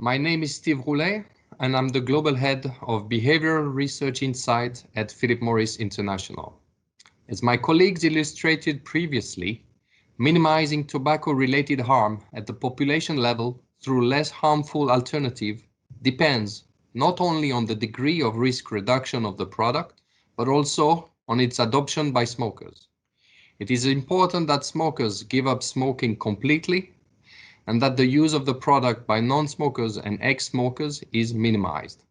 My name is Steve Roulet, and I'm the Global Head of Behavioral Research Insight at Philip Morris International. As my colleagues illustrated previously, minimizing tobacco-related harm at the population level through less harmful alternative depends not only on the degree of risk reduction of the product, but also on its adoption by smokers. It is important that smokers give up smoking completely and that the use of the product by non-smokers and ex-smokers is minimized.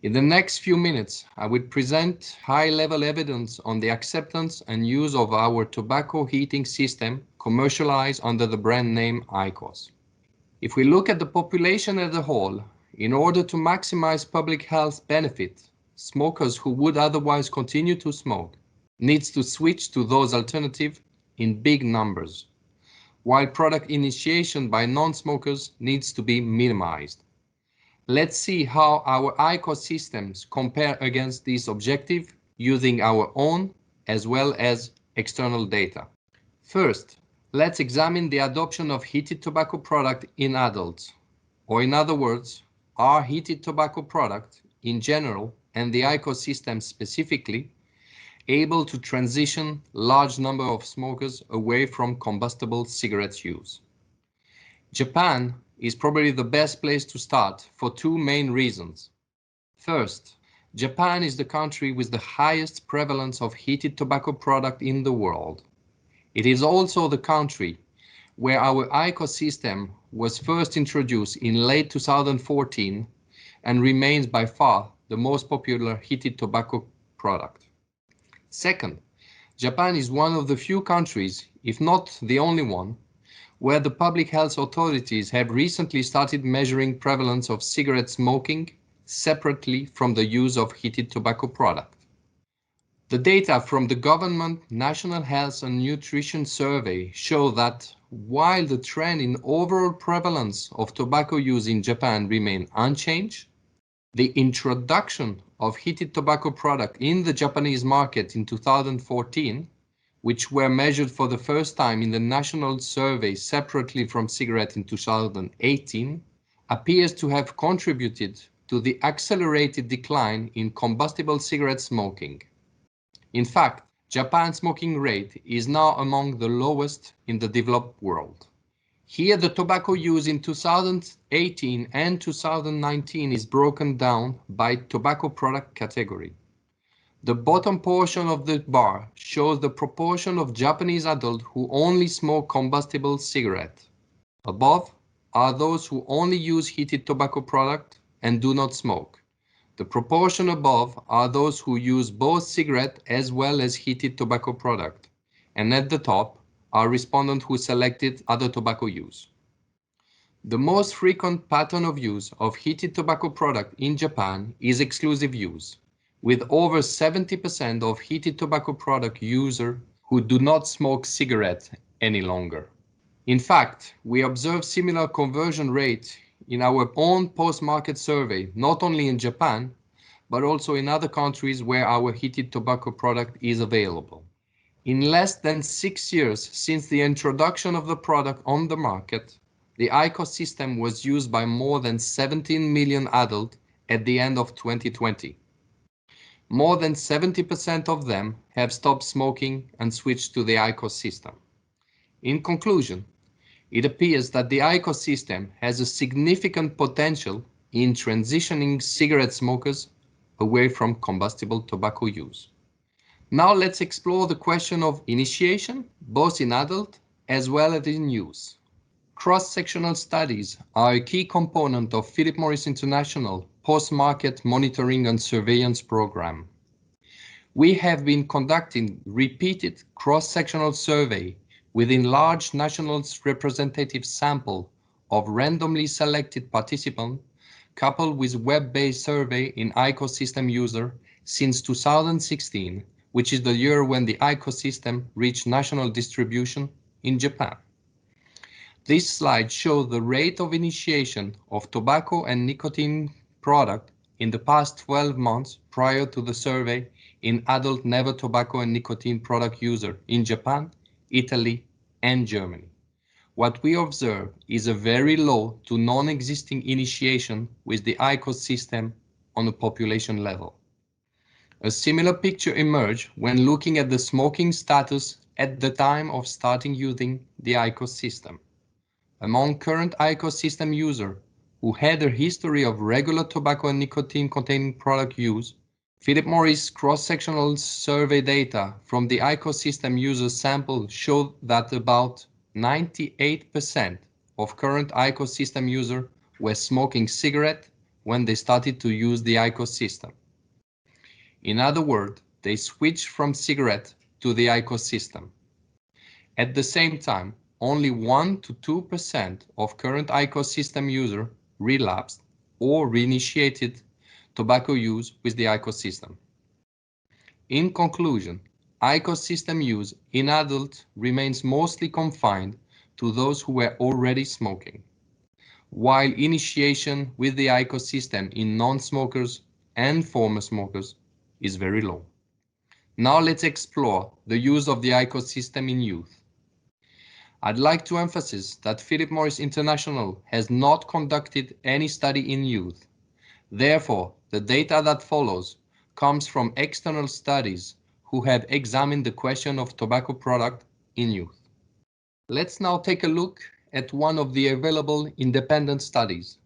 In the next few minutes, I will present high-level evidence on the acceptance and use of our tobacco heating system commercialized under the brand name IQOS. If we look at the population as a whole, in order to maximize public health benefit, smokers who would otherwise continue to smoke needs to switch to those alternatives in big numbers, while product initiation by non-smokers needs to be minimized. Let's see how our IQOS systems compare against this objective using our own as well as external data. First, let's examine the adoption of heated tobacco product in adults, or in other words, are heated tobacco product in general and the IQOS system specifically able to transition large number of smokers away from combustible cigarette use. Japan is probably the best place to start for two main reasons. First, Japan is the country with the highest prevalence of heated tobacco product in the world. It is also the country where our IQOS system was first introduced in late 2014 and remains by far the most popular heated tobacco product. Second, Japan is one of the few countries, if not the only one, where the public health authorities have recently started measuring prevalence of cigarette smoking separately from the use of heated tobacco product. The data from the Government National Health and Nutrition Survey show that while the trend in overall prevalence of tobacco use in Japan remain unchanged, the introduction of heated tobacco product in the Japanese market in 2014, which were measured for the first time in the national survey separately from cigarette in 2018, appears to have contributed to the accelerated decline in combustible cigarette smoking. In fact, Japan's smoking rate is now among the lowest in the developed world. Here, the tobacco use in 2018 and 2019 is broken down by tobacco product category. The bottom portion of the bar shows the proportion of Japanese adults who only smoke combustible cigarette. Above are those who only use heated tobacco product and do not smoke. The proportion above are those who use both cigarette as well as heated tobacco product. And at the top are respondents who selected other tobacco use. The most frequent pattern of use of heated tobacco product in Japan is exclusive use, with over 70% of heated tobacco product users who do not smoke cigarette any longer. In fact, we observe similar conversion rate in our own post-market survey, not only in Japan, but also in other countries where our heated tobacco product is available. In less than 6 years since the introduction of the product on the market, the IQOS system was used by more than 17 million adults at the end of 2020. More than 70% of them have stopped smoking and switched to the IQOS system. In conclusion, it appears that the IQOS system has a significant potential in transitioning cigarette smokers away from combustible tobacco use. Now let's explore the question of initiation, both in adult as well as in use. Cross-sectional studies are a key component of Philip Morris International post-market monitoring and surveillance program. We have been conducting repeated cross-sectional survey within large national representative sample of randomly selected participants coupled with web-based survey in IQOS system user since 2016, which is the year when the IQOS system reached national distribution in Japan. This slide shows the rate of initiation of tobacco and nicotine product in the past 12 months prior to the survey in adult never tobacco and nicotine product user in Japan, Italy, and Germany. what we observe is a very low to non-existing initiation with the IQOS system on a population level. A similar picture emerged when looking at the smoking status at the time of starting using the IQOS system. Among current IQOS system users who had a history of regular tobacco and nicotine-containing product use, Philip Morris cross-sectional survey data from the IQOS system user sample showed that about 98% of current IQOS system users were smoking cigarette when they started to use the IQOS system. In other words, they switched from cigarette to the IQOS system. At the same time, only 1 to 2% of current IQOS system users relapsed or reinitiated tobacco use with the IQOS system. In conclusion, IQOS system use in adults remains mostly confined to those who were already smoking, while initiation with the IQOS system in non-smokers and former smokers is very low. Now let's explore the use of the IQOS system in youth. I'd like to emphasize that Philip Morris International has not conducted any study in youth. Therefore, the data that follows comes from external studies who have examined the question of tobacco product in youth. Let's now take a look at one of the available independent studies.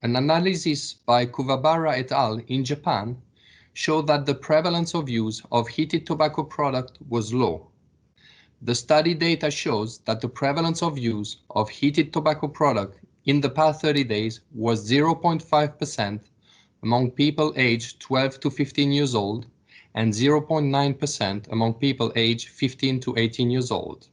An analysis by Kuwabara et al. In Japan showed that the prevalence of use of heated tobacco product was low. The study data shows that the prevalence of use of heated tobacco product in the past 30 days was 0.5% among people aged 12 to 15 years old and 0.9% among people aged 15 to 18 years old.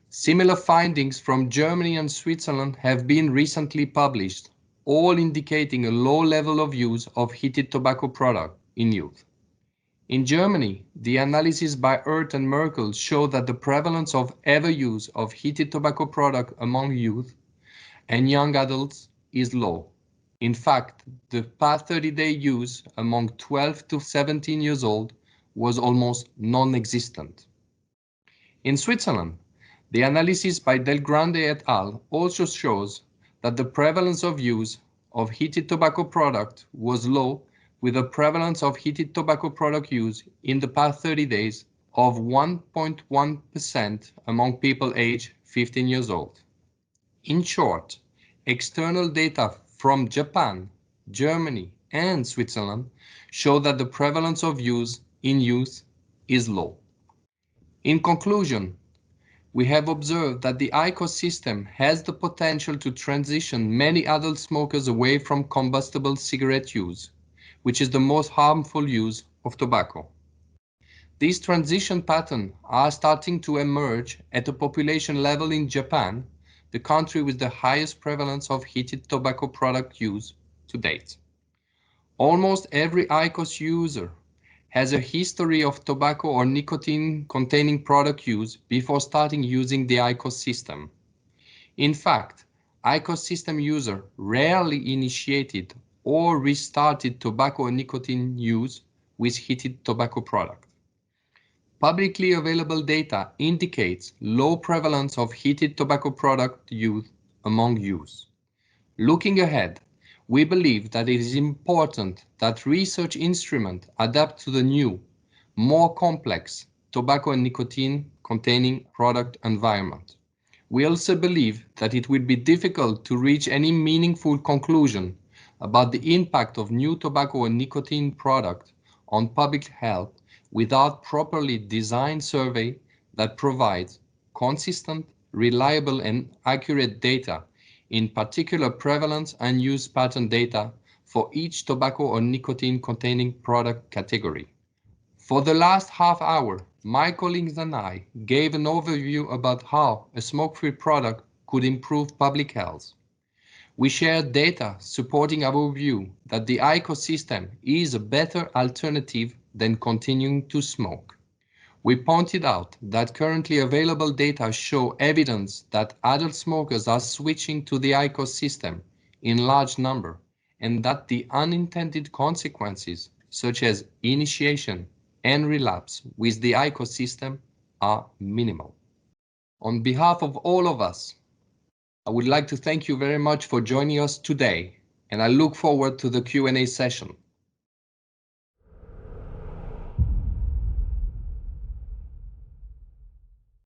Similar findings from Germany and Switzerland have been recently published, all indicating a low level of use of heated tobacco product in youth. In Germany, the analysis by Erth and Merkel showed that the prevalence of ever use of heated tobacco product among youth and young adults is low. In fact, the past 30-day use among 12 to 17 years old was almost non-existent. In Switzerland, the analysis by Del Grande et al. Also shows that the prevalence of use of heated tobacco product was low, with a prevalence of heated tobacco product use in the past 30 days of 1.1% among people aged 15 years old. In short, external data from Japan, Germany, and Switzerland show that the prevalence of use in youth is low. In conclusion, we have observed that the IQOS system has the potential to transition many adult smokers away from combustible cigarette use, which is the most harmful use of tobacco. These transition patterns are starting to emerge at a population level in Japan, the country with the highest prevalence of heated tobacco product use to date. Almost every IQOS user has a history of tobacco or nicotine-containing product use before starting using the IQOS system. In fact, IQOS system user rarely initiated or restarted tobacco and nicotine use with heated tobacco product. Publicly available data indicates low prevalence of heated tobacco product use among youth. Looking ahead, we believe that it is important that research instruments adapt to the new, more complex tobacco and nicotine-containing product environment. We also believe that it will be difficult to reach any meaningful conclusion about the impact of new tobacco and nicotine products on public health without properly designed survey that provides consistent, reliable, and accurate data, in particular prevalence and use pattern data for each tobacco or nicotine-containing product category. For the last half hour, my colleagues and I gave an overview about how a smoke-free product could improve public health. We shared data supporting our view that the IQOS system is a better alternative than continuing to smoke. We pointed out that currently available data show evidence that adult smokers are switching to the IQOS system in large number, and that the unintended consequences, such as initiation and relapse with the IQOS system, are minimal. On behalf of all of us, I would like to thank you very much for joining us today, and I look forward to the Q&A session.